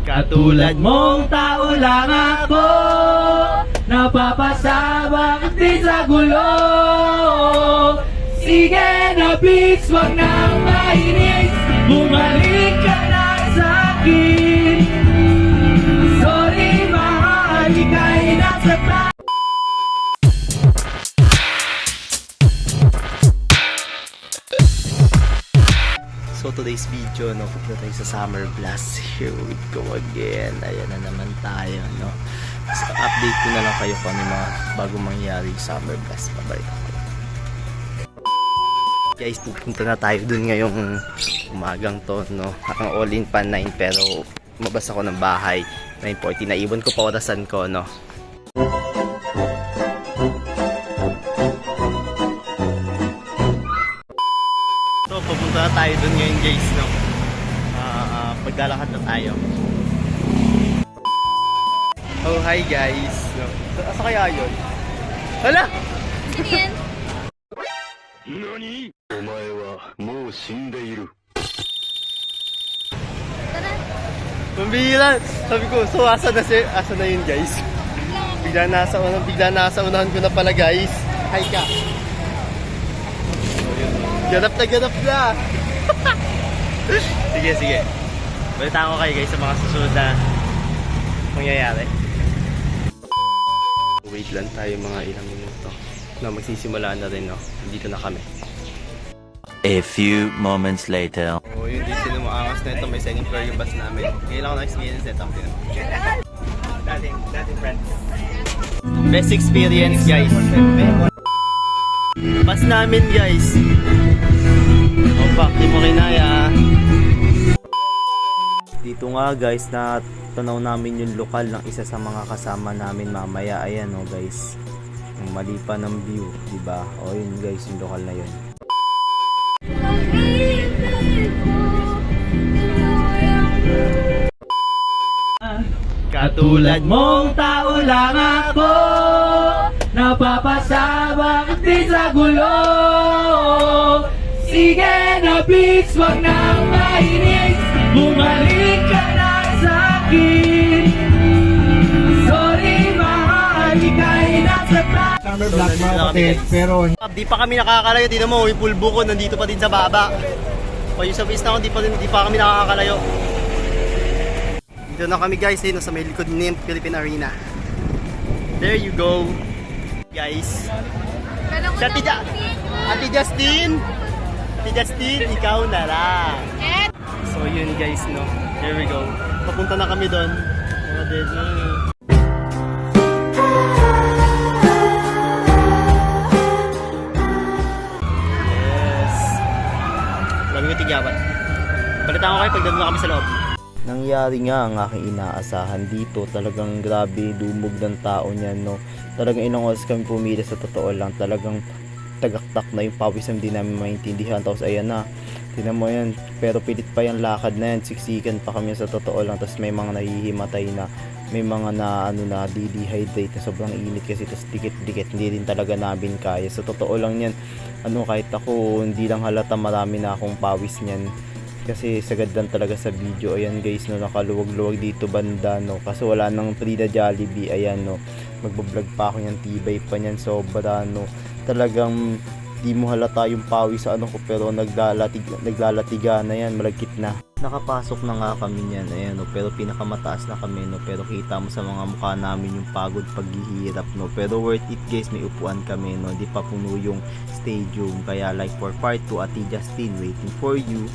Katulad mong tao lang ako, napapasabak din sa gulo. Sige na please, wag nang mainis, bumalik ka na sa akin. Sorry mahal, ika'y nasaktan. So today's video, no, punta tayo sa Summer Blast. Here we go again. Ayan na naman tayo, no. So update ko na lang kayo kung ano yung mga bagong mangyayari sa Summer Blast. Pabalik ako. Guys, pupunta na tayo dun ngayong umagang to, no. Ang all-in pa 9 pero mabas ako ng bahay. 9:40 na. Iwan ko pa orasan ko, no. So, pupunta na tayo dun ngayon guys, no? Paglalakad na tayo. Oh, hi guys! No? Asa kaya yun? Hala! Sino yan? Nani? Omae wa mou shindeiru. Tara. Pambihira! Sabi ko, so asa na yun guys? Bigla nasa unahan ko na pala guys. Hi ka! Ganap na! Sige. Balitaan ko kayo guys sa mga susunod na mangyayari. Wait lang tayo mga ilang minuto. No, magsisimula na rin, no? Dito na kami. A few moments later. Oh, yun din sila maangas na ito. May second floor yung bus namin. Ngayon ako na-experience setup din. Dating friends. Best experience guys. Bus namin guys. Opa, di mo kinaya. Dito nga guys, na tanaw namin yung lokal ng isa sa mga kasama namin mamaya. Ayan o guys, yung mali pa ng view, diba? O yun guys, yung lokal na yun. Katulad mong tao lang ako, napapasabak din sa gulo. Sige na please, wag nang mainis, bumalik ka na sa akin. Sorry mahal, ika'y nasaktan. Summer Black mga kapatid, pero Di pa kami nakakalayo, tingnan mo, yung pulbo ko nandito pa din sa baba. O yung sa base na ako, di pa kami nakakalayo. Dito na kami guys, sa may likod ng Philippine Arena. There you go, guys. Si Ate Justin, ikaw na lang. So yun guys, no. Here we go. Papunta na kami doon. Yes. Marami ko tigyawan. Balitaan ko kayo pag doon na kami sa loob. Nangyari nga ang aking inaasahan dito. Talagang grabe, dumog ng tao niyan, no. Talagang ilang oras kami pumila, sa totoo lang. Talagang tagaktak na yung pawis, hindi namin maintindihan. Tapos ayan na, tinan mo yan, pero pilit pa yung lakad na yan, siksikan pa kami sa totoo lang. Tapos may mga nahihimatay na, may mga na dehydrate na sobrang init kasi, tapos dikit-dikit, hindi din talaga namin kaya. Sa totoo lang yan, kahit ako, hindi lang halata, marami na akong pawis niyan. Kasi sagad lang talaga sa video. Ayan guys, no, nakaluwag-luwag dito banda, no, kasi wala nang Frida Jollibee. Ayan, no, magbablog pa ako niyan, tibay pa niyan, sobra, no. Talagang di mo halata yung pawis sa ko, pero naglalatiga na yan, malagkit na. Nakapasok na nga kami niyan, ayan, no, pero pinakamataas na kami, no, pero kita mo sa mga mukha namin yung pagod paghihirap, no, pero worth it guys, may upuan kami, no, di pa puno yung stadium, kaya like for part 2, Ate Justin waiting for you.